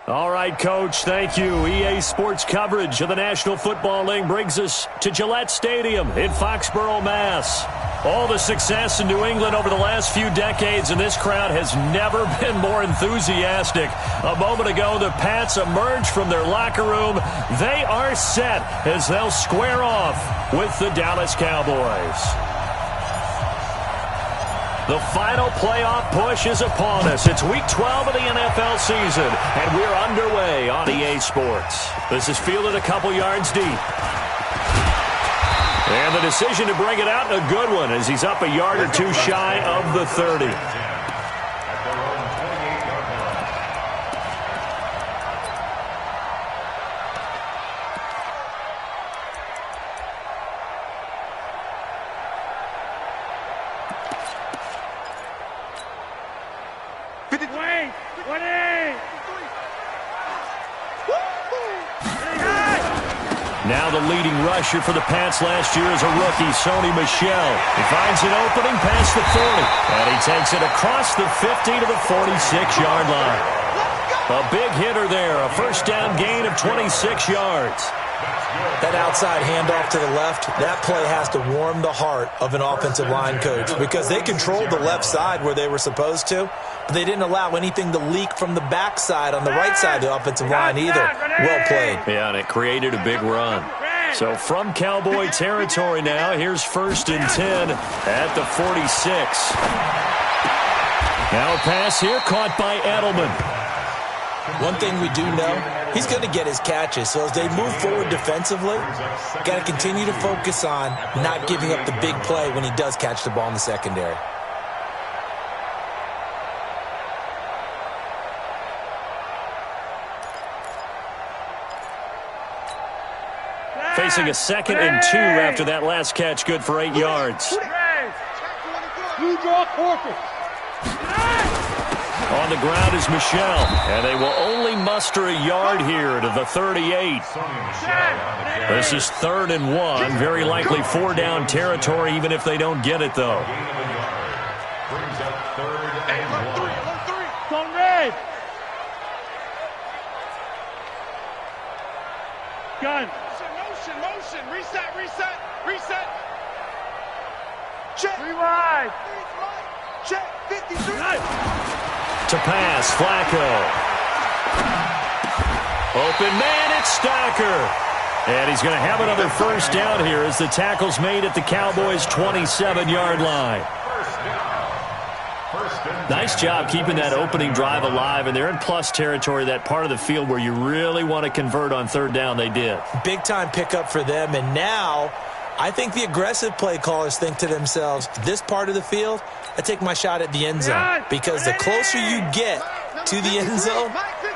All right, Coach, thank you. EA Sports coverage of the National Football League brings us to Gillette Stadium in Foxborough, Mass. All the success in New England over the last few decades, and this crowd has never been more enthusiastic. A moment ago, the Pats emerged from their locker room. They are set as they'll square off with the Dallas Cowboys. The final playoff push is upon us. It's Week 12 of the NFL season, and we're underway on EA Sports. This is fielded a couple yards deep. And the decision to bring it out, a good one, as he's up a yard or two shy of the 30. Now the leading rusher for the Pats last year is a rookie, Sony Michel. He finds an opening past the 40, and he takes it across the 50 to the 46-yard line. A big hitter there, a first down gain of 26 yards. That outside handoff to the left, that play has to warm the heart of an offensive line coach because they controlled the left side where they were supposed to, but they didn't allow anything to leak from the backside on the right side of the offensive line either. Well played. Yeah, and it created a big run. So from Cowboy territory now, here's 1st and 10 at the 46. Now a pass here caught by Edelman. One thing we do know, he's going to get his catches. So as they move forward defensively, got to continue to focus on not giving up the big play when he does catch the ball in the secondary. Facing a 2nd and 2 after that last catch, good for 8 yards. On the ground is Michel, and they will only muster a yard here to the 38. This is 3rd and 1, very likely 4-down territory, even if they don't get it, though. Brings up 3rd and 1. Gun. Motion. Reset. Check. Rewind. Check. 53. To pass, Flacco. Open man, it's Stacker. And he's going to have another first down here as the tackle's made at the Cowboys' 27-yard line. Nice job keeping that opening drive alive, and they're in plus territory, that part of the field where you really want to convert on 3rd down. They did. Big-time pickup for them, and now I think the aggressive play callers think to themselves, this part of the field, I take my shot at the end zone, because the closer you get to the end zone,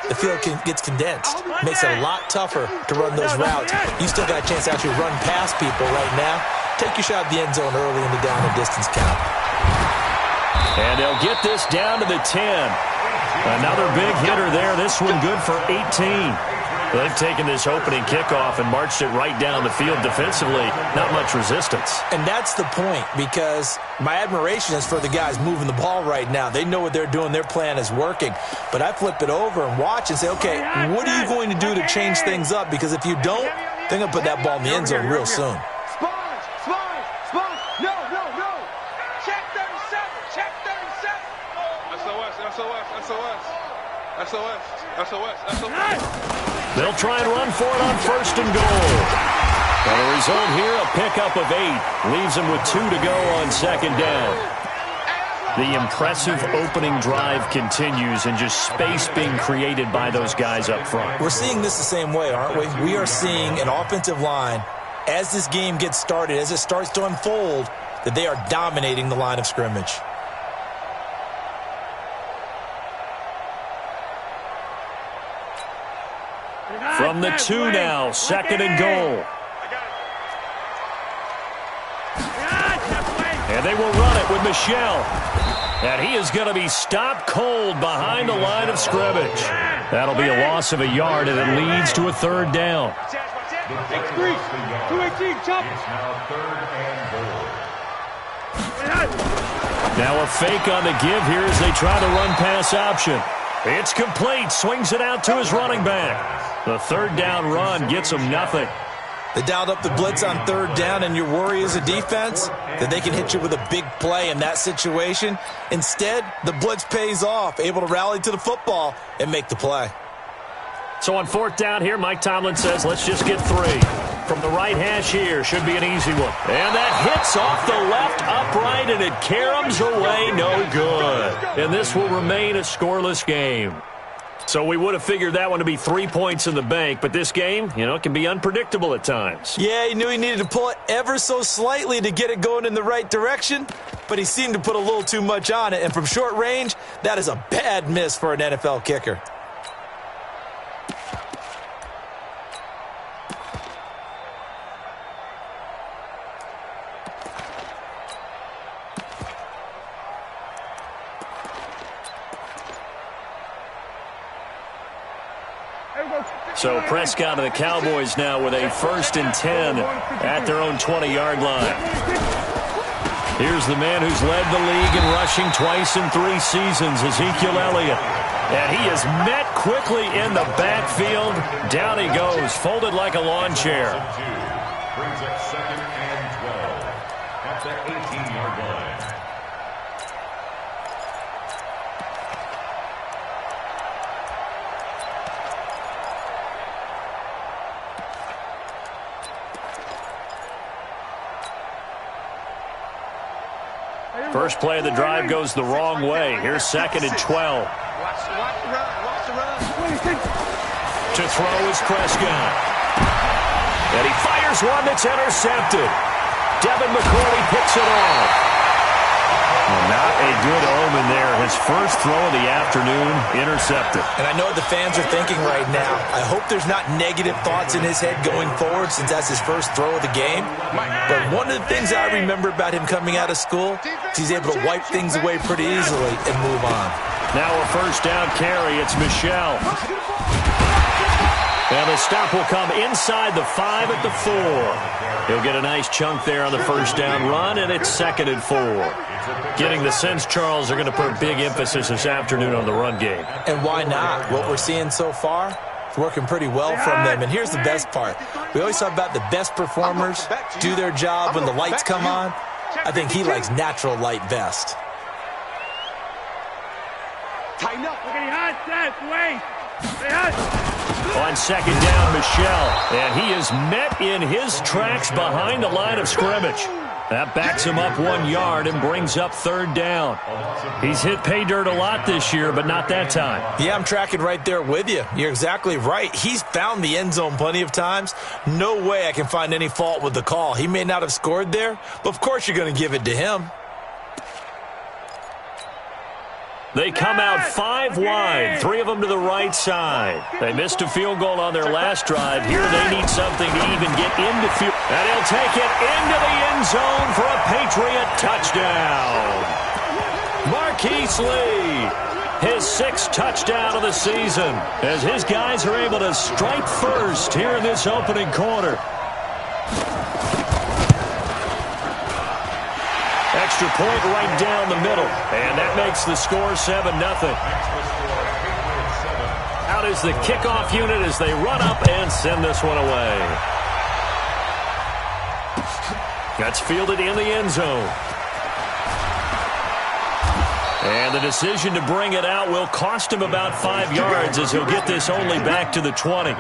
the field gets condensed. Makes it a lot tougher to run those routes. You still got a chance to actually run past people right now. Take your shot at the end zone early in the down and distance count. And they'll get this down to the 10. Another big hitter there. This one good for 18. They've taken this opening kickoff and marched it right down the field defensively. Not much resistance. And that's the point, because my admiration is for the guys moving the ball right now. They know what they're doing. Their plan is working. But I flip it over and watch and say, okay, what are you going to do to change things up? Because if you don't, they're going to put that ball in the end zone real soon. They'll try and run for it on 1st and goal. And the result here, a pickup of 8. Leaves them with 2 to go on 2nd down. The impressive opening drive continues, and just space being created by those guys up front. We're seeing this the same way, aren't we? We are seeing an offensive line, as this game gets started, as it starts to unfold, that they are dominating the line of scrimmage. From the 2 now, 2nd and goal. And they will run it with Michel. And he is going to be stopped cold behind the line of scrimmage. That'll be a loss of a yard, and it leads to a 3rd down. Now a fake on the give here as they try to run pass option. It's complete. Swings it out to his running back. The third down run gets him nothing. They dialed up the blitz on third down, and your worry as a defense that they can hit you with a big play in that situation. Instead, the blitz pays off, able to rally to the football and make the play. So on fourth down here, Mike Tomlin says, let's just get 3. From the right hash here, should be an easy one. And that hits off the left upright, and it caroms away, no good. And this will remain a scoreless game. So we would have figured that one to be 3 points in the bank, but this game, it can be unpredictable at times. Yeah, he knew he needed to pull it ever so slightly to get it going in the right direction, but he seemed to put a little too much on it, and from short range, that is a bad miss for an NFL kicker. So Prescott and the Cowboys now with a 1st and 10 at their own 20-yard line. Here's the man who's led the league in rushing twice in 3 seasons, Ezekiel Elliott. And he is met quickly in the backfield. Down he goes, folded like a lawn chair. Brings up 2nd and 12 at the 18-yard line. First play of the drive goes the wrong way. Here's 2nd and 12. Watch the run. To throw is Prescott. And he fires one that's intercepted. Devin McCourty picks it off. Well, not a good omen there. His first throw of the afternoon, intercepted. And I know what the fans are thinking right now. I hope there's not negative thoughts in his head going forward since that's his first throw of the game. But one of the things I remember about him coming out of school is he's able to wipe things away pretty easily and move on. Now a first down carry. It's Michel. And the stop will come inside the 5 at the 4. He'll get a nice chunk there on the first down run, and it's 2nd and 4. Getting the sense, Charles, they're going to put big emphasis this afternoon on the run game. And why not? What we're seeing so far, it's working pretty well from them. And here's the best part. We always talk about the best performers do their job when the lights come on. I think he likes natural light best. Tighten up. On 2nd down, Michel. And he is met in his tracks behind the line of scrimmage. That backs him up 1 yard and brings up 3rd down. He's hit pay dirt a lot this year, but not that time. Yeah, I'm tracking right there with you. You're exactly right. He's found the end zone plenty of times. No way I can find any fault with the call. He may not have scored there, but of course you're going to give it to him. They come out 5 wide, 3 of them to the right side. They missed a field goal on their last drive. Here they need something to even get into field. And he'll take it into the end zone for a Patriot touchdown. Marquise Lee, his 6th touchdown of the season, as his guys are able to strike first here in this opening quarter. Extra point right down the middle. And that makes the score 7-0. Out is the kickoff unit as they run up and send this one away. That's fielded in the end zone. And the decision to bring it out will cost him about 5 yards as he'll get this only back to the 20.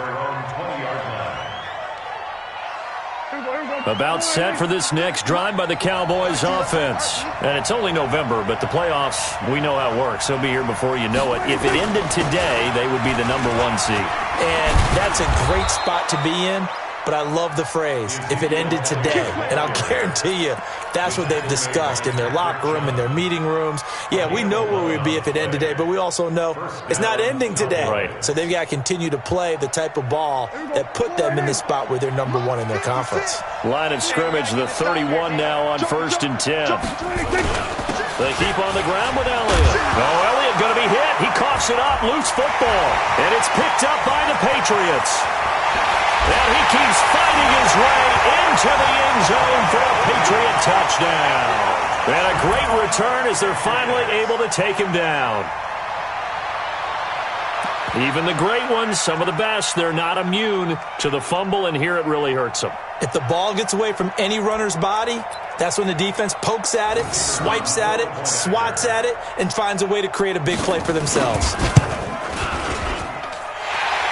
About set for this next drive by the Cowboys offense. And it's only November, but the playoffs, we know how it works. They'll be here before you know it. If it ended today, they would be the number 1 seed. And that's a great spot to be in. But I love the phrase, if it ended today. And I'll guarantee you, that's what they've discussed in their locker room, in their meeting rooms. Yeah, we know where we'd be if it ended today, but we also know it's not ending today. Right. So they've got to continue to play the type of ball that put them in the spot where they're number 1 in their conference. Line of scrimmage, the 31 now on 1st and 10. They keep on the ground with Elliott. Oh, Elliott going to be hit. He coughs it up, loose football. And it's picked up by the Patriots. And he keeps fighting his way into the end zone for a Patriot touchdown. And a great return as they're finally able to take him down. Even the great ones, some of the best, they're not immune to the fumble, and here it really hurts them. If the ball gets away from any runner's body, that's when the defense pokes at it, swipes at it, swats at it, and finds a way to create a big play for themselves.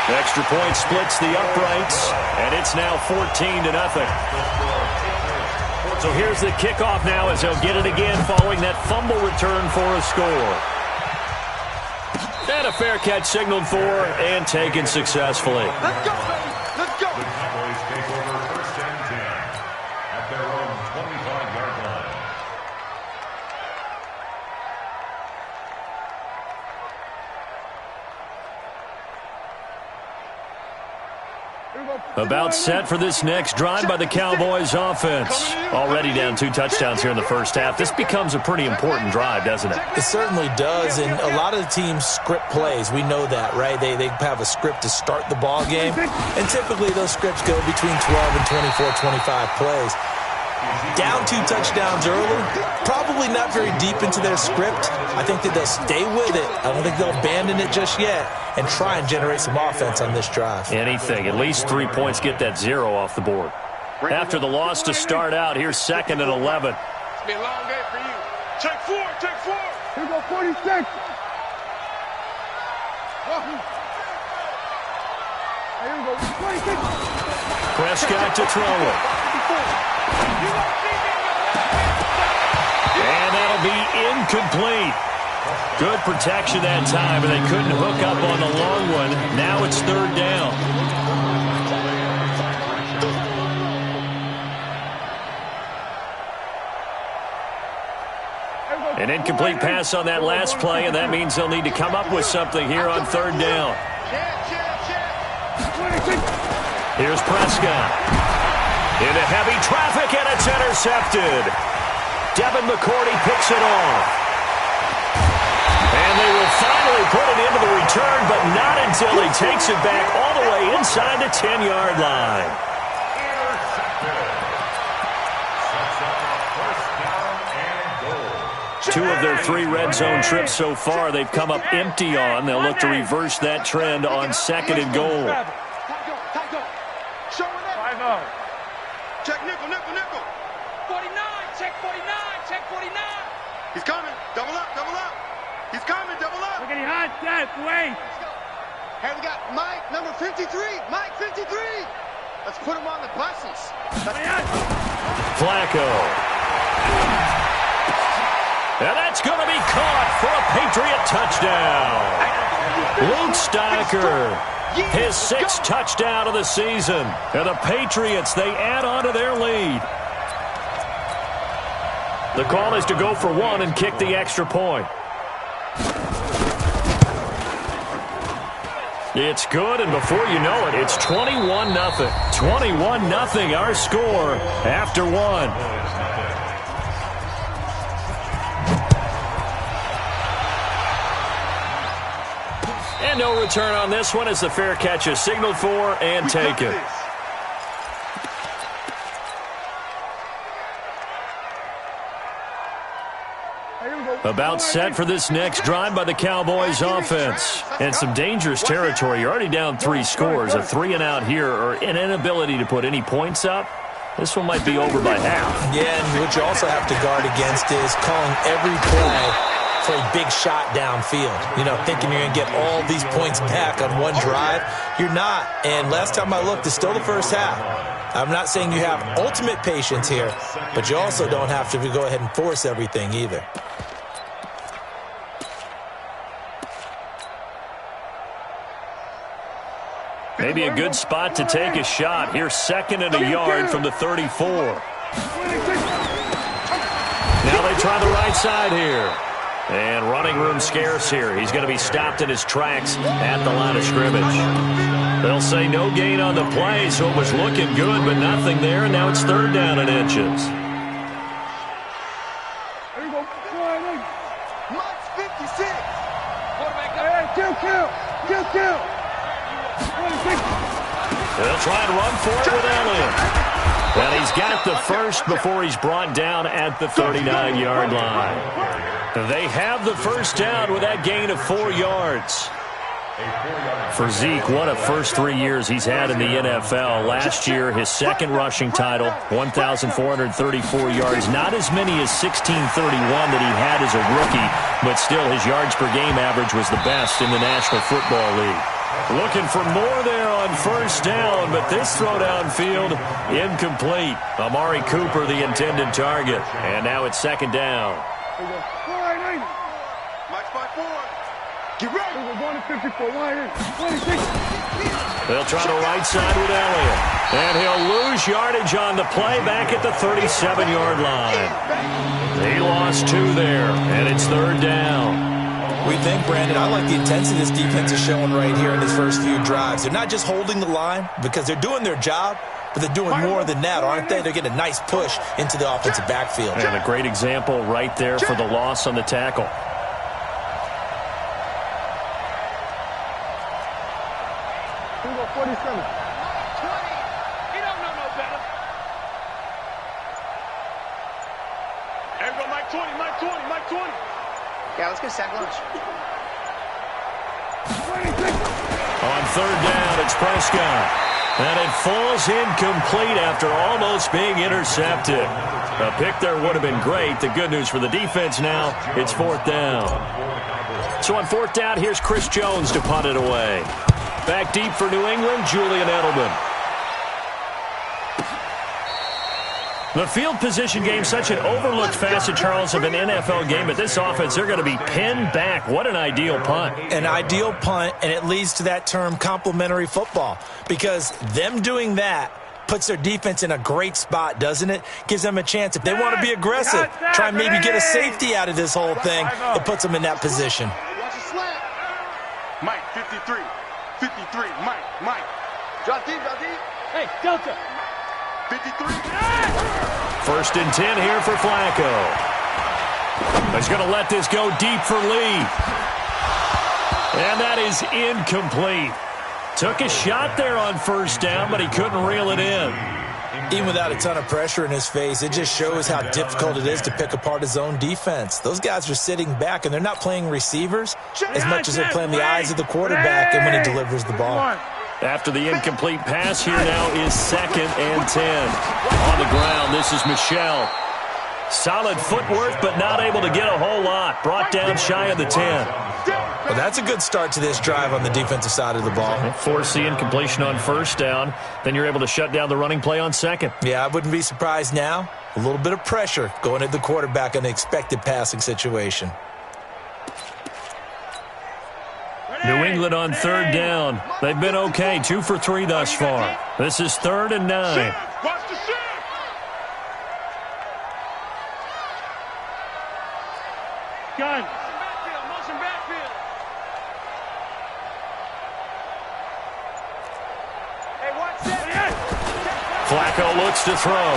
The extra point splits the uprights, and it's now 14-0. So here's the kickoff now as they'll get it again following that fumble return for a score. And a fair catch signaled for and taken successfully. Let's go, baby. Let's go. The Cowboys take over first and 10 at their own 25-yard line. About set for this next drive by the Cowboys offense. Already down 2 touchdowns here in the first half. This becomes a pretty important drive, doesn't it? It certainly does, and a lot of the teams script plays. We know that, right? They have a script to start the ball game, and typically those scripts go between 12 and 24, 25 plays. Down 2 touchdowns early, probably not very deep into their script. I think that they'll stay with it. I don't think they'll abandon it just yet and try and generate some offense on this drive. Anything. At least 3 points, get that 0 off the board. After the loss to start out, here's 2nd and 11. It's been a long day for you. Take 4, take 4. Here we go, 46. Here we go, 26. Prescott to throw it. And that'll be incomplete. Good protection that time, and they couldn't hook up on the long one. Now it's 3rd down. An incomplete pass on that last play, and that means they'll need to come up with something here on 3rd down. Here's Prescott. Into heavy traffic, and it's intercepted. Devin McCourty picks it off. And they will finally put it into the return, but not until he takes it back all the way inside the 10-yard line. Two of their 3 red zone trips so far, they've come up empty on. They'll look to reverse that trend on 2nd and goal. Check nickel, nickel, nickel. 49, check 49, check 49. He's coming. Double up, double up. He's coming, double up. We're getting hot, Dad. Wait. Hey, we got Mike, number 53. Mike, 53. Let's put him on the buses. Flacco. And that's going to be caught for a Patriot touchdown. Luke Steicher, his 6th touchdown of the season. And the Patriots, they add on to their lead. The call is to go for 1 and kick the extra point. It's good, and before you know it, it's 21-0. 21-0, our score after 1. And no return on this one as the fair catch is signaled for and taken. About set for this next drive by the Cowboys offense. And some dangerous territory. You're already down 3 scores. A 3-and-out here or an inability to put any points up. This one might be over by half. Yeah, and what you also have to guard against is calling every play for a big shot downfield. You know, thinking you're going to get all these points back on one drive. You're not. And last time I looked, it's still the first half. I'm not saying you have ultimate patience here, but you also don't have to go ahead and force everything either. Maybe a good spot to take a shot. Here's 2nd and a yard from the 34. Now they try the right side here. And running room scarce here. He's going to be stopped in his tracks at the line of scrimmage. They'll say no gain on the play, so it was looking good, but nothing there, and now it's 3rd down and inches. Mike's 56. Quarterback up. Kill. They'll try and run for it with Elliott. And he's got the first before he's brought down at the 39-yard line. They have the first down with that gain of 4 yards. For Zeke, what a first 3 years he's had in the NFL. Last year, his second rushing title, 1,434 yards. Not as many as 1,631 that he had as a rookie, but still his yards per game average was the best in the National Football League. Looking for more there on first down, but this throw downfield, incomplete. Amari Cooper, the intended target. And now it's second down. Get ready. We're going to 54. They'll try the right side with Elliott. And he'll lose yardage on the play back at the 37-yard line. He lost 2 there, and it's third down. We think, Brandon, I like the intensity this defense is showing right here in his first few drives. They're not just holding the line because they're doing their job, but they're doing more than that, aren't they? They're getting a nice push into the offensive backfield. And a great example right there for the loss on the tackle. He don't know no better. There we go, Mike 20, Mike 20, Mike 20. Yeah, let's get sack lunch. On third down, it's Prescott. And it falls incomplete after almost being intercepted. A pick there would have been great. The good news for the defense now, it's fourth down. So on fourth down, here's Chris Jones to punt it away. Back deep for New England, Julian Edelman. The field position game, such an overlooked facet, Charles, of an NFL game. But this offense, they're going to be pinned back. What an ideal punt. An ideal punt, and it leads to that term complementary football. Because them doing that puts their defense in a great spot, doesn't it? Gives them a chance. If they want to be aggressive, try and maybe get a safety out of this whole thing, it puts them in that position. Mike, 53. 53, Mike. Drop deep. Hey, Delta. 53. First and 10 here for Flacco. He's going to let this go deep for Lee. And that is incomplete. Took a shot there on first down, but he couldn't reel it in. Even without a ton of pressure in his face, it just shows how difficult it is to pick apart his own defense. Those guys are sitting back, and they're not playing receivers as much as they're playing the eyes of the quarterback and when he delivers the ball. After the incomplete pass, here now is second and 10. On the ground, this is Michel. Solid footwork, but not able to get a whole lot. Brought down shy of the 10. Well, that's a good start to this drive on the defensive side of the ball. Force the incompletion on first down. Then you're able to shut down the running play on second. Yeah, I wouldn't be surprised now. A little bit of pressure going at the quarterback in an expected passing situation. New England on third down. They've been okay, 2 for 3 thus far. This is 3rd and 9. Watch the shit. Gun. Motion backfield. Hey, watch that. Flacco looks to throw.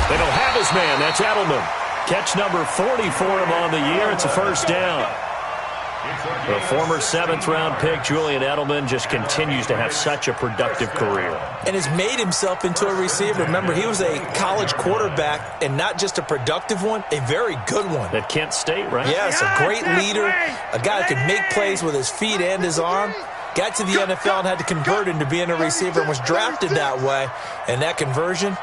They don't have his man. That's Edelman. Catch number 40 for him on the year. It's a first down. The former 7th-round pick, Julian Edelman, just continues to have such a productive career. And has made himself into a receiver. Remember, he was a college quarterback, and not just a productive one, a very good one. At Kent State, right? Yes, a great leader, a guy who could make plays with his feet and his arm. Got to the NFL and had to convert into being a receiver and was drafted that way. And that conversion,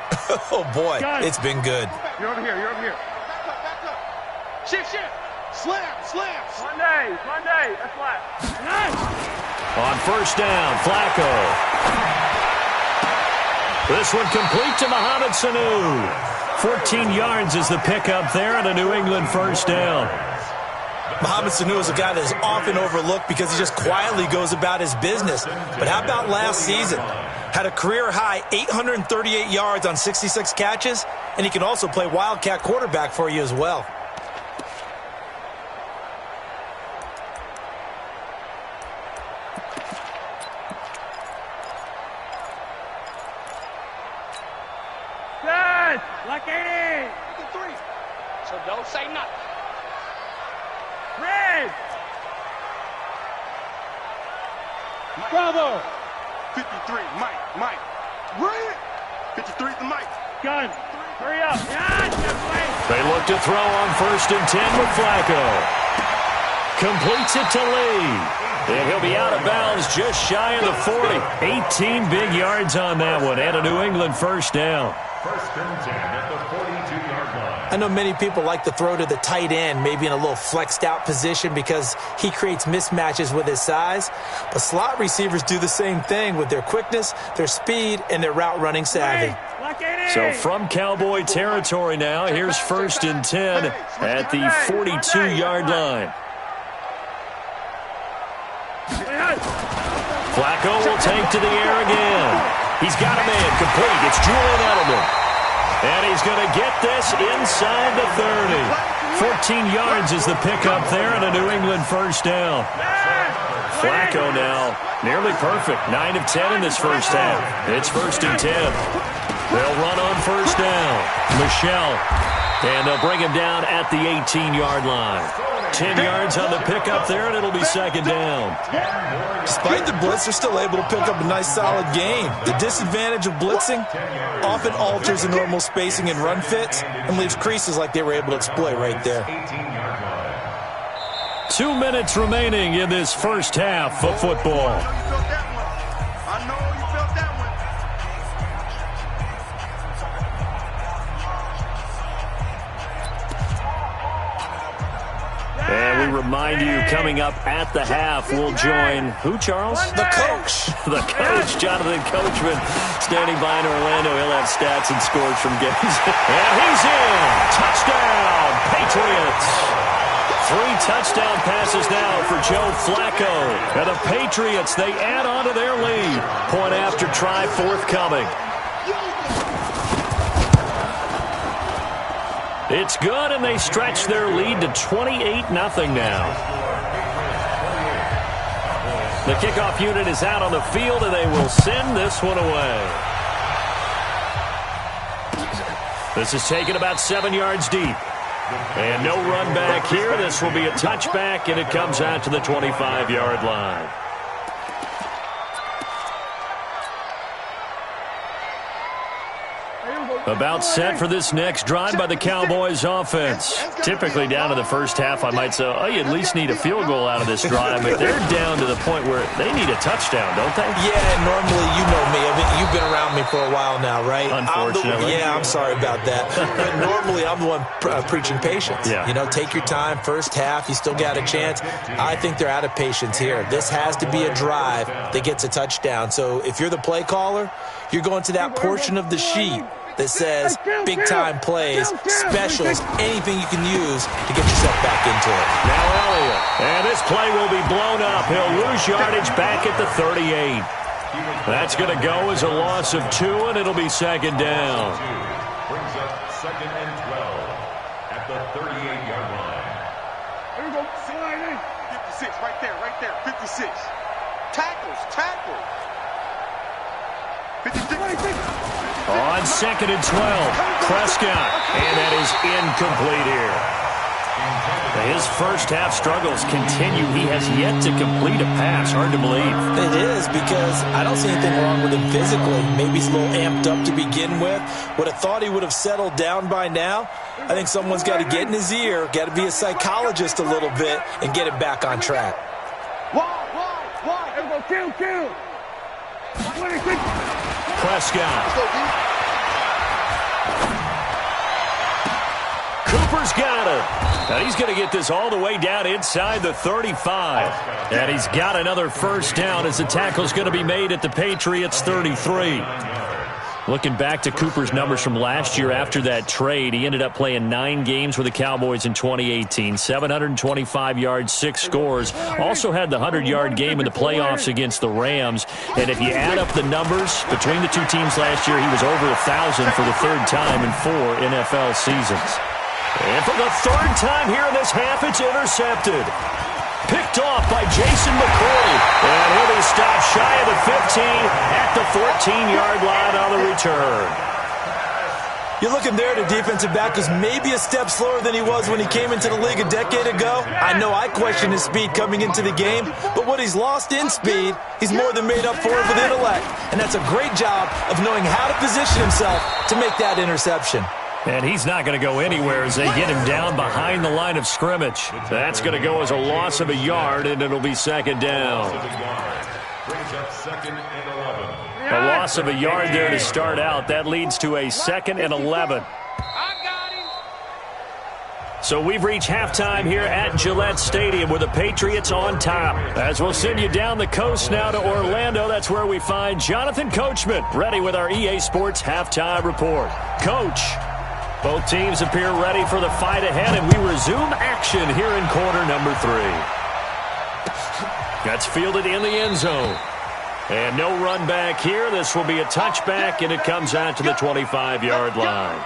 oh, boy, it's been good. You're over here. Back up. Shift. Slam. Monday. That's flat. Nice. On first down, Flacco. This one complete to Mohamed Sanu. 14 yards is the pickup there on a New England first down. Mohamed Sanu is a guy that is often overlooked because he just quietly goes about his business. But how about last season? Had a career-high 838 yards on 66 catches, and he can also play wildcat quarterback for you as well. Good. Like 80. 3. So don't say nothing. Red. Bravo. 53. Mike. Red. 53 to Mike. Gun. Hurry up. They look to throw on first and 10 with Flacco. completes it to Lee. And he'll be out of bounds just shy of the 40. 18 big yards on that one, and a New England first down. First and 10 at the 42-yard line. I know many people like to throw to the tight end, maybe in a little flexed out position because he creates mismatches with his size. But slot receivers do the same thing with their quickness, their speed, and their route running savvy. So from Cowboy territory now, here's first and 10 at the 42-yard line. Flacco will take to the air again. He's got a man complete. It's Julian Edelman. And he's going to get this inside the 30. 14 yards is the pickup there, and a New England first down. Flacco now nearly perfect. 9 of 10 in this first half. It's first and 10. They'll run on first down. Michelle. And they'll bring him down at the 18-yard line. 10 yards on the pickup there, and it'll be second down. Despite the blitz, they're still able to pick up a nice, solid gain. The disadvantage of blitzing often alters the normal spacing and run fits and leaves creases like they were able to exploit right there. 2 minutes remaining in this first half of football. I know you felt that one. And we remind you, coming up at the half, we'll join who, Charles? The coach. The coach, Jonathan Coachman, standing by in Orlando. He'll have stats and scores from games. And he's in. Touchdown, Patriots. 3 touchdown passes now for Joe Flacco. And the Patriots, they add on to their lead. Point after try forthcoming. It's good, and they stretch their lead to 28-0 now. The kickoff unit is out on the field, and they will send this one away. This is taken about 7 yards deep. And no run back here. This will be a touchback, and it comes out to the 25-yard line. About set for this next drive by the Cowboys offense. Typically down to the first half, I might say, oh, you at least need a field goal out of this drive. But they're down to the point where they need a touchdown, don't they? Yeah, normally, you know me. I mean, you've been around me for a while now, right? Unfortunately. I'm sorry about that. But normally, I'm the one preaching patience. Yeah. You know, take your time. First half, you still got a chance. I think they're out of patience here. This has to be a drive that gets a touchdown. So if you're the play caller, you're going to that portion of the sheet that says big-time plays, specials, anything you can use to get yourself back into it. Now Elliott, and this play will be blown up. He'll lose yardage back at the 38. That's going to go as a loss of 2, and it'll be second down. Brings up second and 12 at the 38-yard line. Here we go. 56, right there, 56. Tackles. 56. On second and 12, Prescott, and that is incomplete here. His first half struggles continue. He has yet to complete a pass. Hard to believe. It is, because I don't see anything wrong with him physically. Maybe he's a little amped up to begin with. Would have thought he would have settled down by now. I think someone's got to get in his ear, got to be a psychologist a little bit, and get him back on track. Wide. Everybody kill. Prescott. Cooper's got it. And he's going to get this all the way down inside the 35. And he's got another first down as the tackle's going to be made at the Patriots' 33. Looking back to Cooper's numbers from last year after that trade, he ended up playing 9 games with the Cowboys in 2018. 725 yards, 6 scores. Also had the 100-yard game in the playoffs against the Rams. And if you add up the numbers between the two teams last year, he was over 1,000 for the 3rd time in 4 NFL seasons. And for the 3rd time here in this half, it's intercepted. Picked off by Jason McCourty. And he'll be stopped shy of the 15 at the 14-yard line on the return. You're looking there at a defensive back who's maybe a step slower than he was when he came into the league a decade ago. I know I questioned his speed coming into the game, but what he's lost in speed, he's more than made up for it with intellect. And that's a great job of knowing how to position himself to make that interception. And he's not going to go anywhere as they get him down behind the line of scrimmage. That's going to go as a loss of a yard, and it'll be second down. A loss of a yard there to start out. That leads to a 2nd and 11. So we've reached halftime here at Gillette Stadium with the Patriots on top. As we'll send you down the coast now to Orlando, that's where we find Jonathan Coachman, ready with our EA Sports Halftime Report. Coach, both teams appear ready for the fight ahead, and we resume action here in quarter number 3. That's fielded in the end zone. And no run back here. This will be a touchback, and it comes out to the 25-yard line.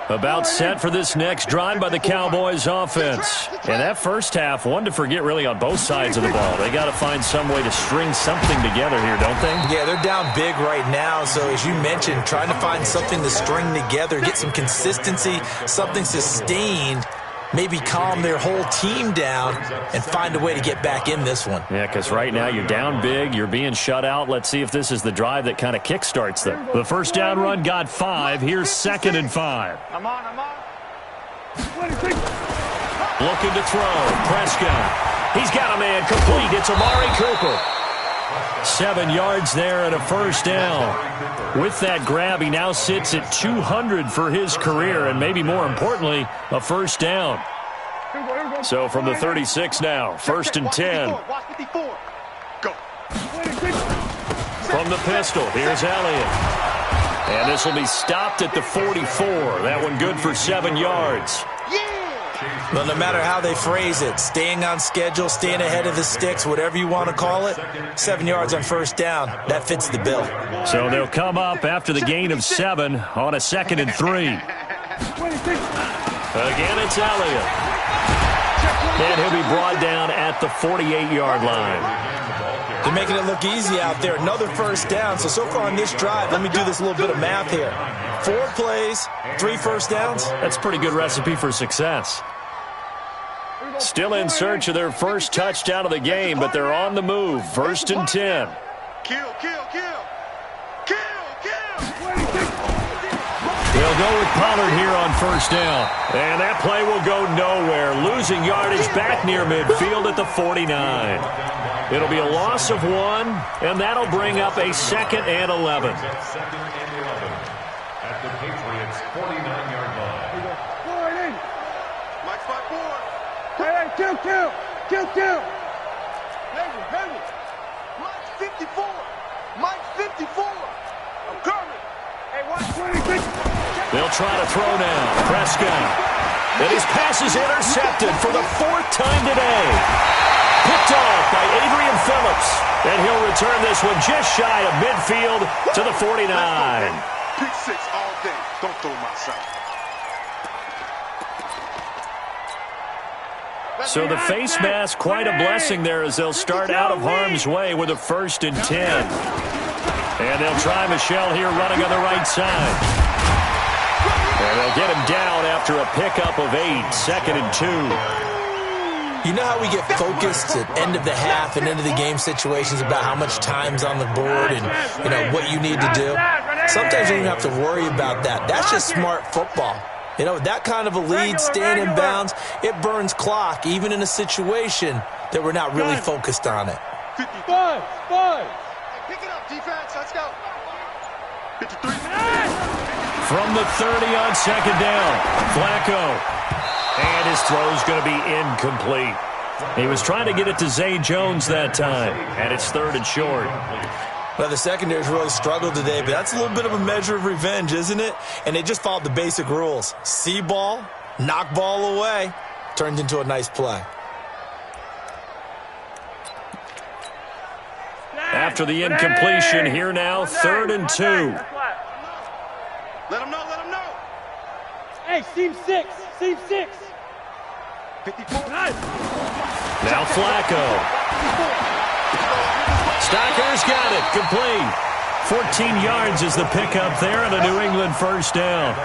About set for this next drive by the Cowboys offense. And that first half, one to forget really on both sides of the ball. They got to find some way to string something together here, don't they? Yeah, they're down big right now. So as you mentioned, trying to find something to string together, get some consistency, something sustained, maybe calm their whole team down and find a way to get back in this one. Yeah, because right now you're down big, you're being shut out. Let's see if this is the drive that kind of kickstarts them. The first down run got 5. Here's 2nd and 5. I'm on. Looking to throw. Prescott. He's got a man complete. It's Amari Cooper. 7 yards there and a first down. With that grab, he now sits at 200 for his career, and maybe more importantly, a first down. So from the 36 now, 1st and 10. Go. From the pistol, here's Elliott. And this will be stopped at the 44. That one good for 7 yards. Well, no matter how they phrase it, staying on schedule, staying ahead of the sticks, whatever you want to call it, 7 yards on first down, that fits the bill. So they'll come up after the gain of 7 on a 2nd and 3. Again, it's Elliott. And he'll be brought down at the 48-yard line. They're making it look easy out there. Another first down. So far on this drive, let me do this little bit of math here. 4 plays, 3 first downs. That's a pretty good recipe for success. Still in search of their first touchdown of the game, but they're on the move. 1st and 10. Kill. They'll go with Pollard here on first down. And that play will go nowhere. Losing yardage back near midfield at the 49. It'll be a loss of 1, and that'll bring up a 2nd and 11. At the Patriots' 49-yard line. Mike spot 4. Hey, kill. Heavy. Mike 54. I'm coming. Hey, watch 26. They'll try to throw now. Prescott. And his pass is intercepted for the 4th time today. Picked off by Adrian Phillips. And he'll return this one just shy of midfield to the 49. Pick 6 all day. Don't throw my side. So the face mask, quite a blessing there as they'll start out of harm's way with a 1st and 10. And they'll try Michelle here running on the right side. And they'll get him down after a pickup of 8, 2nd and 2. You know how we get focused at end of the half and end of the game situations about how much time's on the board and, you know, what you need to do? Sometimes you don't have to worry about that. That's just smart football. You know, that kind of a lead, staying in bounds, it burns clock, even in a situation that we're not really focused on it. 55. Pick it up, defense. Let's go. 53. From the 30 on 2nd down, Flacco. And his throw's going to be incomplete. He was trying to get it to Zay Jones that time, and it's 3rd and short. Well, the secondary's really struggled today, but that's a little bit of a measure of revenge, isn't it? And they just followed the basic rules. See ball, knock ball away, turned into a nice play. After the incompletion, here now, 3rd and 2. Let him know. Hey, seam 6. 54. Now Flacco. Stocker's got it. Complete. 14 yards is the pickup there and a New England first down.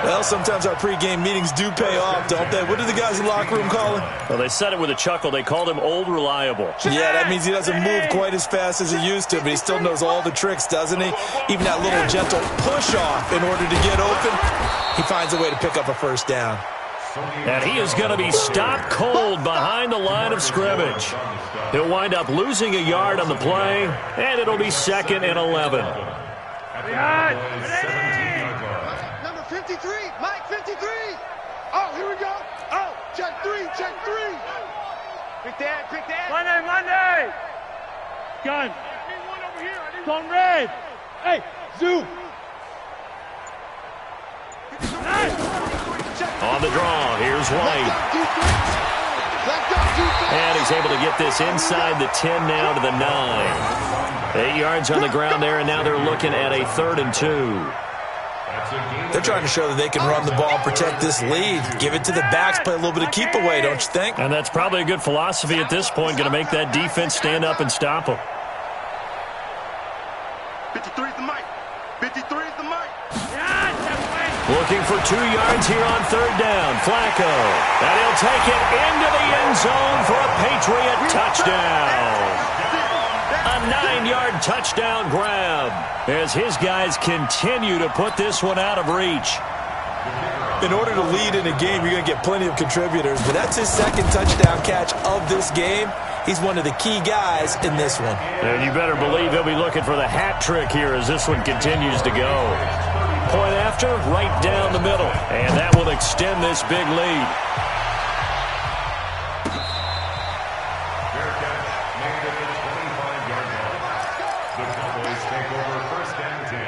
Well, sometimes our pregame meetings do pay off, don't they? What do the guys in the locker room call him? Well, they said it with a chuckle. They called him Old Reliable. Yeah, that means he doesn't move quite as fast as he used to, but he still knows all the tricks, doesn't he? Even that little gentle push-off in order to get open, he finds a way to pick up a first down. And he is going to be stopped cold behind the line of scrimmage. He'll wind up losing a yard on the play, and it'll be 2nd and 11. Number 53, Mike 53. Oh, here we go. Oh, check 3, check 3. Quick that, quick that. Monday. Gun. Don't red. Hey, zoom. On the draw, here's White. And he's able to get this inside the 10 now to the 9. 8 yards on the ground there, and now they're looking at a 3rd and 2. They're trying to show that they can run the ball, protect this lead. Give it to the backs, play a little bit of keep away, don't you think? And that's probably a good philosophy at this point, going to make that defense stand up and stop them. 53 is the mic. 53 is the mic. Looking for 2 yards here on 3rd down. Flacco. And he'll take it into the end zone for a Patriot touchdown. A 9-yard touchdown grab as his guys continue to put this one out of reach. In order to lead in a game, you're going to get plenty of contributors, but that's his 2nd touchdown catch of this game. He's one of the key guys in this one. And you better believe he'll be looking for the hat trick here as this one continues to go. Point after, right down the middle. And that will extend this big lead. Fair catch made at the 25-yard line. The Cowboys take over 1st and 10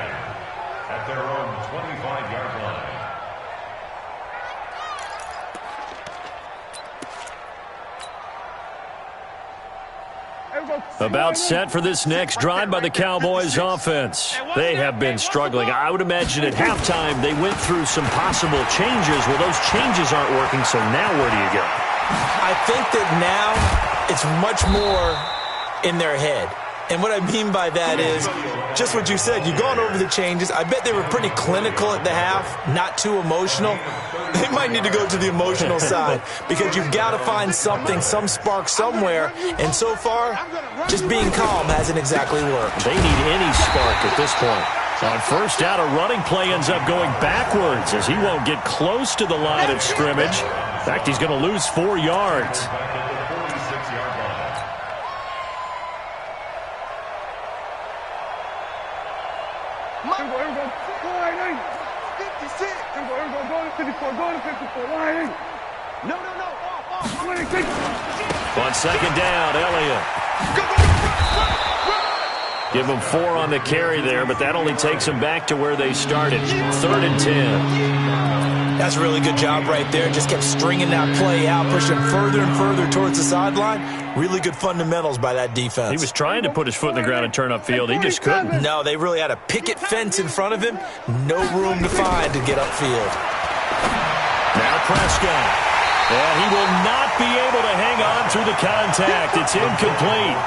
at their own 25-yard line. About set for this next drive by the Cowboys offense. They have been struggling. I would imagine at halftime they went through some possible changes. Well, those changes aren't working, so now where do you go? I think that now it's much more in their head. And what I mean by that is just what you said. You've gone over the changes. I bet they were pretty clinical at the half, not too emotional. They might need to go to the emotional side because you've got to find something, some spark somewhere. And so far, just being calm hasn't exactly worked. They need any spark at this point. On 1st down, a running play ends up going backwards as he won't get close to the line of scrimmage. In fact, he's going to lose 4 yards. No. On 2nd down, Elliott. Give them 4 on the carry there, but that only takes them back to where they started. 3rd and 10. That's a really good job right there. Just kept stringing that play out, pushing further and further towards the sideline. Really good fundamentals by that defense. He was trying to put his foot in the ground and turn upfield. He just couldn't. No, they really had a picket fence in front of him. No room to find to get upfield. Now Prescott. And he will not be able to hang on through the contact. It's incomplete.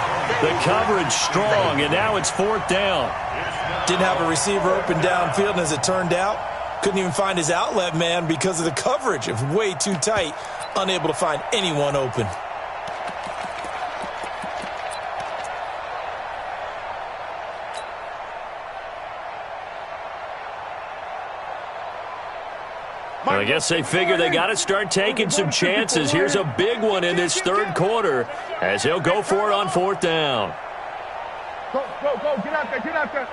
The coverage strong, and now it's 4th down. Didn't have a receiver open downfield, and as it turned out, couldn't even find his outlet man because of the coverage. It was way too tight, unable to find anyone open. Well, I guess they figure they got to start taking some chances. Here's a big one in this 3rd quarter as he'll go for it on 4th down. Go, get out there.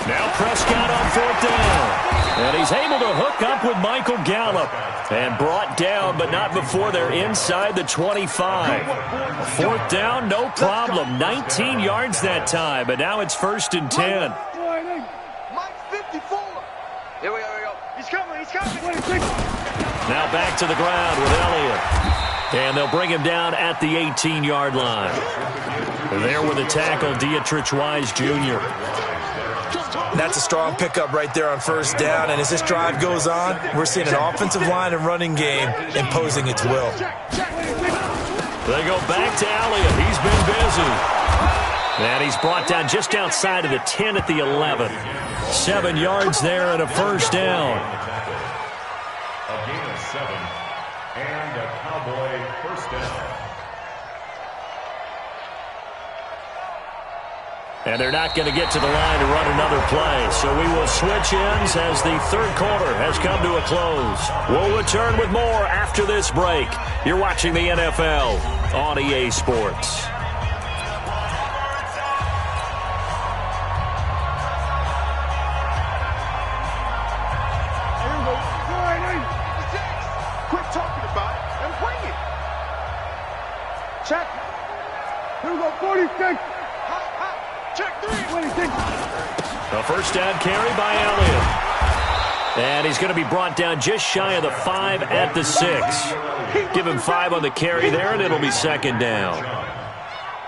Now Prescott on 4th down. And he's able to hook up with Michael Gallup. And brought down, but not before they're inside the 25. 4th down, no problem. 19 yards that time, but now it's 1st and 10. Mike 54. Here we go. He's coming. Now back to the ground with Elliott. And they'll bring him down at the 18-yard line. There with a tackle, Dietrich Wise Jr. That's a strong pickup right there on 1st down. And as this drive goes on, we're seeing an offensive line and running game imposing its will. They go back to Elliott. He's been busy. And he's brought down just outside of the 10 at the 11. 7 yards there and a first down. A gain of 7 and a Cowboy first down. And they're not going to get to the line to run another play. So we will switch ends as the third quarter has come to a close. We'll return with more after this break. You're watching the NFL on EA Sports. Quit talking about it and bring it. Check. Here we go, 46. Check 3. 26. A first down carry by Elliott. And he's going to be brought down just shy of the 5 at the 6. Give him 5 on the carry there, and it'll be second down.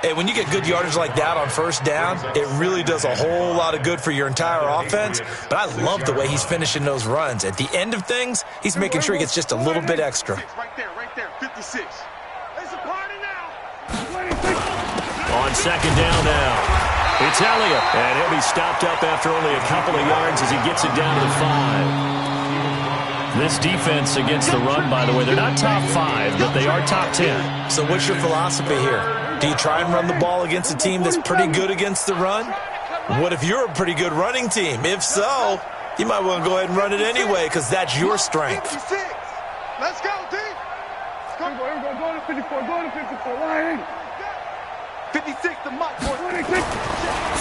Hey, when you get good yardage like that on first down, it really does a whole lot of good for your entire offense. But I love the way he's finishing those runs. At the end of things, he's making sure he gets just a little bit extra. Right there, 56. It's a party now. On second down now. It's Elliott, and he'll be stopped up after only a couple of yards as he gets it down to the 5. This defense against the run, by the way, they're not top 5, but they are top 10. So what's your philosophy here? Do you try and run the ball against a team that's pretty good against the run? What if you're a pretty good running team? If so, you might want to go ahead and run it anyway because that's your strength. 56. Let's go, D. Here we go, go to 54, go to 54. 180. 56 to Mike. 26.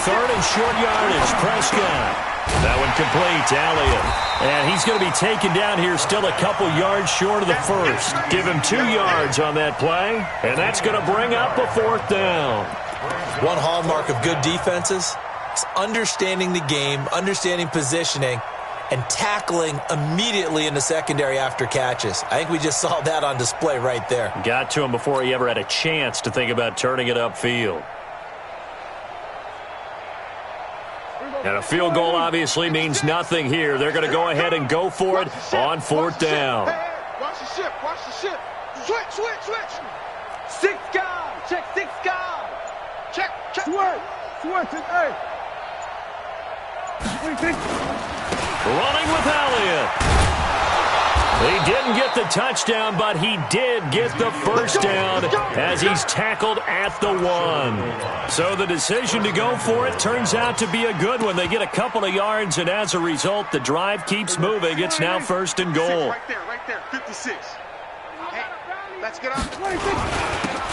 Third and short yardage, Prescott. That one complete to Elliott. And he's going to be taken down here still a couple yards short of the first. Give him 2 yards on that play, and that's going to bring up a fourth down. One hallmark of good defenses is understanding the game, understanding positioning, and tackling immediately in the secondary after catches. I think we just saw that on display right there. Got to him before he ever had a chance to think about turning it upfield. And a field goal obviously means nothing here. They're going to go ahead and go for it on fourth down. Watch the ship, watch the ship. Switch. 6 guys. Check 6 guys. Check. Switch it, hey. 26. Running with Elliott. He didn't get the touchdown, but he did get the first down as he's tackled at the 1. So the decision to go for it turns out to be a good one. They get a couple of yards, and as a result, the drive keeps moving. It's now first and goal. Right there, 56. Hey, let's get up.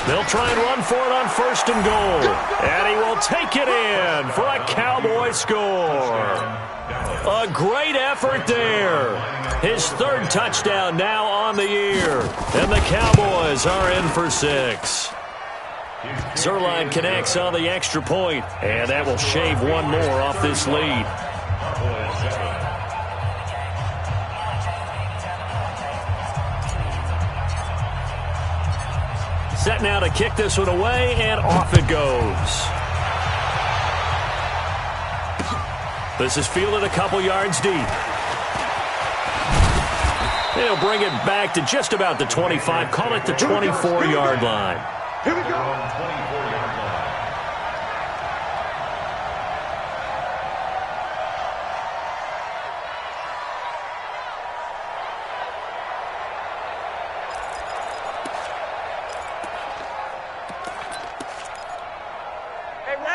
They'll try and run for it on first and goal. And he will take it in for a Cowboy score. A great effort there. His third touchdown now on the year. And the Cowboys are in for 6. Zerline connects on the extra point, and that will shave one more off this lead. Set now to kick this one away, and off it goes. This is fielded a couple yards deep. They'll bring it back to just about the 25, call it the 24-yard line. Here we go. 24-yard line.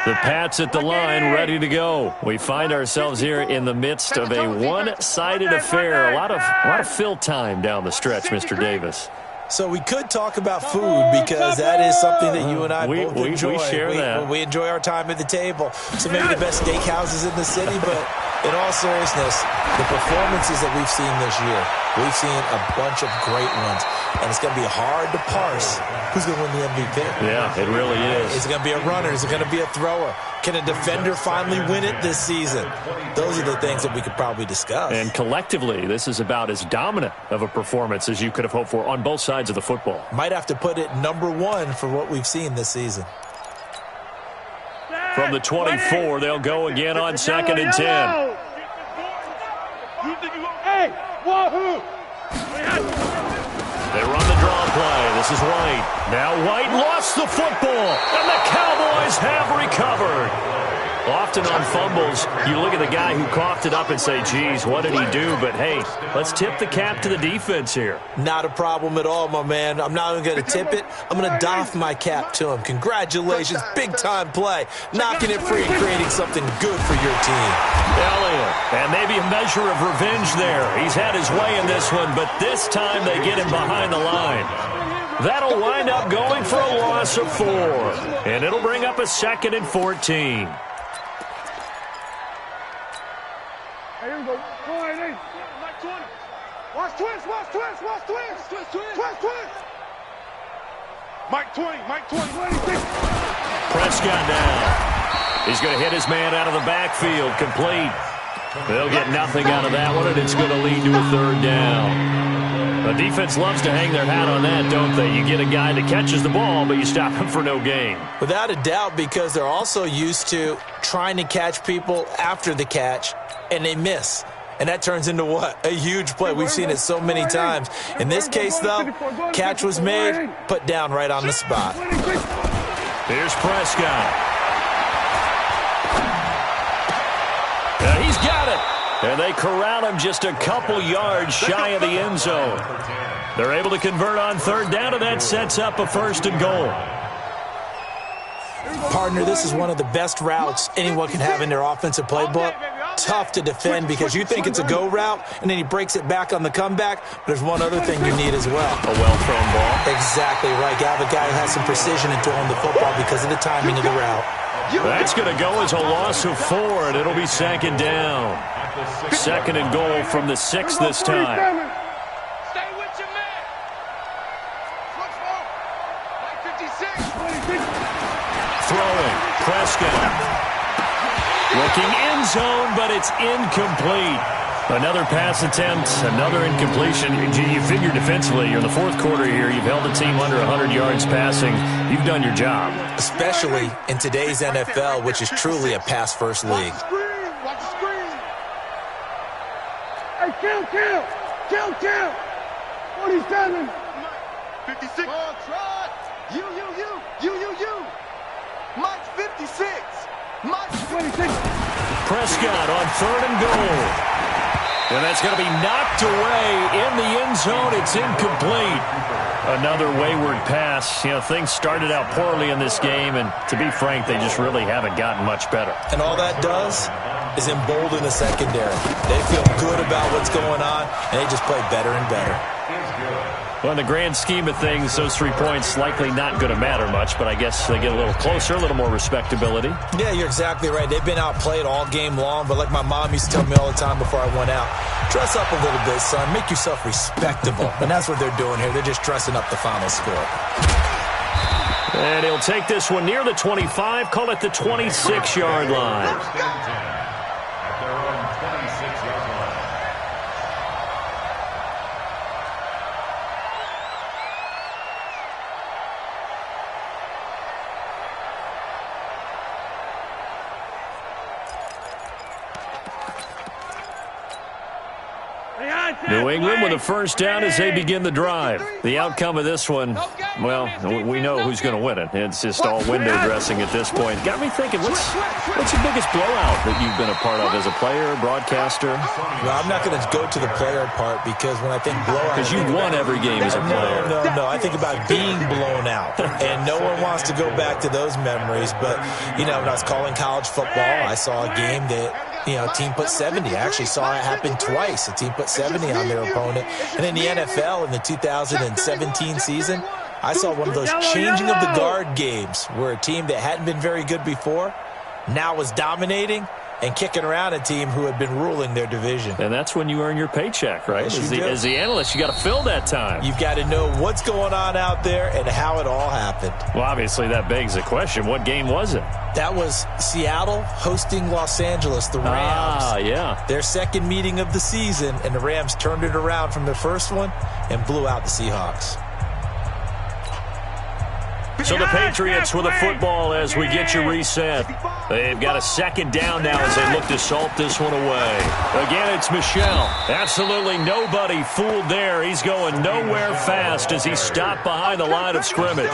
The Pats at the line, ready to go. We find ourselves here in the midst of a one-sided affair. A lot of fill time down the stretch, Mr. Davis. So we could talk about food because that is something that you and I both enjoy. We share that. We enjoy our time at the table. So maybe the best steakhouses in the city, but in all seriousness, the performances that we've seen this year, we've seen a bunch of great ones. And it's going to be hard to parse who's going to win the MVP. Yeah, it really is. Is it going to be a runner? Is it going to be a thrower? Can a defender finally win it this season? Those are the things that we could probably discuss. And collectively, this is about as dominant of a performance as you could have hoped for on both sides of the football. Might have to put it #1 for what we've seen this season. From the 24, they'll go again on second and 10. Hey, wahoo! They run the draw play. This is White. Now White lost the football, and the Cowboys have recovered. Often on fumbles, you look at the guy who coughed it up and say, geez, what did he do? But, hey, let's tip the cap to the defense here. Not a problem at all, my man. I'm not even going to tip it. I'm going to doff my cap to him. Congratulations, big-time play. Knocking it free and creating something good for your team. Elliott, and maybe a measure of revenge there. He's had his way in this one, but this time they get him behind the line. That'll wind up going for a loss of 4, and it'll bring up a 2nd and 14. Here we go. Go ahead, Mike 20. Watch twist, watch twist, watch twist. Twist. Mike 20, Mike 20. Prescott down. He's going to hit his man out of the backfield, complete. They'll get nothing out of that one, and it's going to lead to a 3rd down. The defense loves to hang their hat on that, don't they? You get a guy that catches the ball, but you stop him for no gain. Without a doubt, because they're also used to trying to catch people after the catch, and they miss. And that turns into what? A huge play. We've seen it so many times. In this case, though, catch was made, put down right on the spot. Here's Prescott. He's got it. And they corral him just a couple yards shy of the end zone. They're able to convert on 3rd down, and that sets up a 1st and goal. Partner, this is one of the best routes anyone can have in their offensive playbook. Tough to defend because you think it's a go route, and then he breaks it back on the comeback. But there's one other thing you need as well. A well-thrown ball. Exactly right. You have a guy who has some precision in throwing the football because of the timing of the route. That's going to go as a loss of 4, and it'll be 2nd down. 2nd and goal from the 6 this time. Stay with your man. Switch ball. 56. Throwing. Prescott. Looking end zone, but it's incomplete. Another pass attempt, another incompletion. Gee, you figure defensively, you're in the 4th quarter here. You've held the team under 100 yards passing. You've done your job. Especially in today's NFL, which is truly a pass-first league. Watch the screen. Hey, kill. 47. 56. Ball trot. You. Mike 56. Mike 26. Prescott on 3rd and goal. And that's going to be knocked away in the end zone. It's incomplete. Another wayward pass. You know, things started out poorly in this game, and to be frank, they just really haven't gotten much better. And all that does is embolden the secondary. They feel good about what's going on, and they just play better and better. Well, in the grand scheme of things, those 3 points likely not going to matter much, but I guess they get a little closer, a little more respectability. Yeah, you're exactly right. They've been outplayed all game long, but like my mom used to tell me all the time before I went out, dress up a little bit, son. Make yourself respectable. And that's what they're doing here. They're just dressing up the final score. And he'll take this one near the 25, call it the 26-yard line. At their own 26-yard line. New England with a 1st down as they begin the drive. The outcome of this one, well, we know who's going to win it. It's just all window dressing at this point. Got me thinking, what's the biggest blowout that you've been a part of as a player, broadcaster? Well, I'm not going to go to the player part because when I think blowout... Because you won every game as a player. No. I think about being blown out. And no one wants to go back to those memories. But, you know, when I was calling college football, I saw a game that... You know, a team put 70. I actually saw it happen twice. A team put 70 on their opponent. And in the NFL in the 2017 season, I saw one of those changing of the guard games where a team that hadn't been very good before now was dominating and kicking around a team who had been ruling their division. And that's when you earn your paycheck, right? Yes, as the analyst, you got to fill that time. You've got to know what's going on out there and how it all happened. Well, obviously, that begs the question, what game was it? That was Seattle hosting Los Angeles, the Rams. Ah, yeah. Their second meeting of the season, and the Rams turned it around from their first one and blew out the Seahawks. So the Patriots with a football as we get you reset. They've got a 2nd down now as they look to salt this one away. Again, it's Michel. Absolutely nobody fooled there. He's going nowhere fast as he stopped behind the line of scrimmage.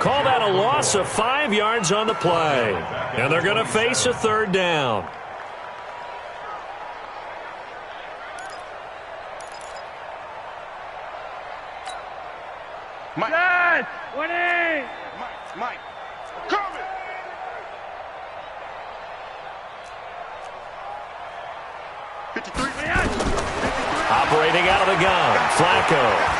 Call that a loss of 5 yards on the play. And they're going to face a third down. Mike. Yes! 20! Mike. Coming! Operating out of the gun, Flacco.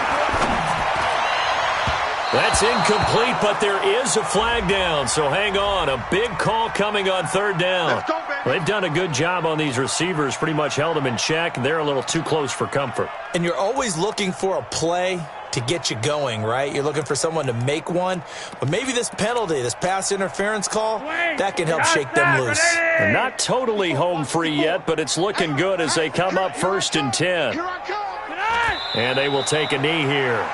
That's incomplete, but there is a flag down, so hang on. A big call coming on third down. They've done a good job on these receivers, pretty much held them in check. They're a little too close for comfort. And you're always looking for a play to get you going, right? You're looking for someone to make one. But maybe this penalty, this pass interference call, that can help shake them loose. They're not totally home free yet, but it's looking good as they come up 1st and 10. And they will take a knee here.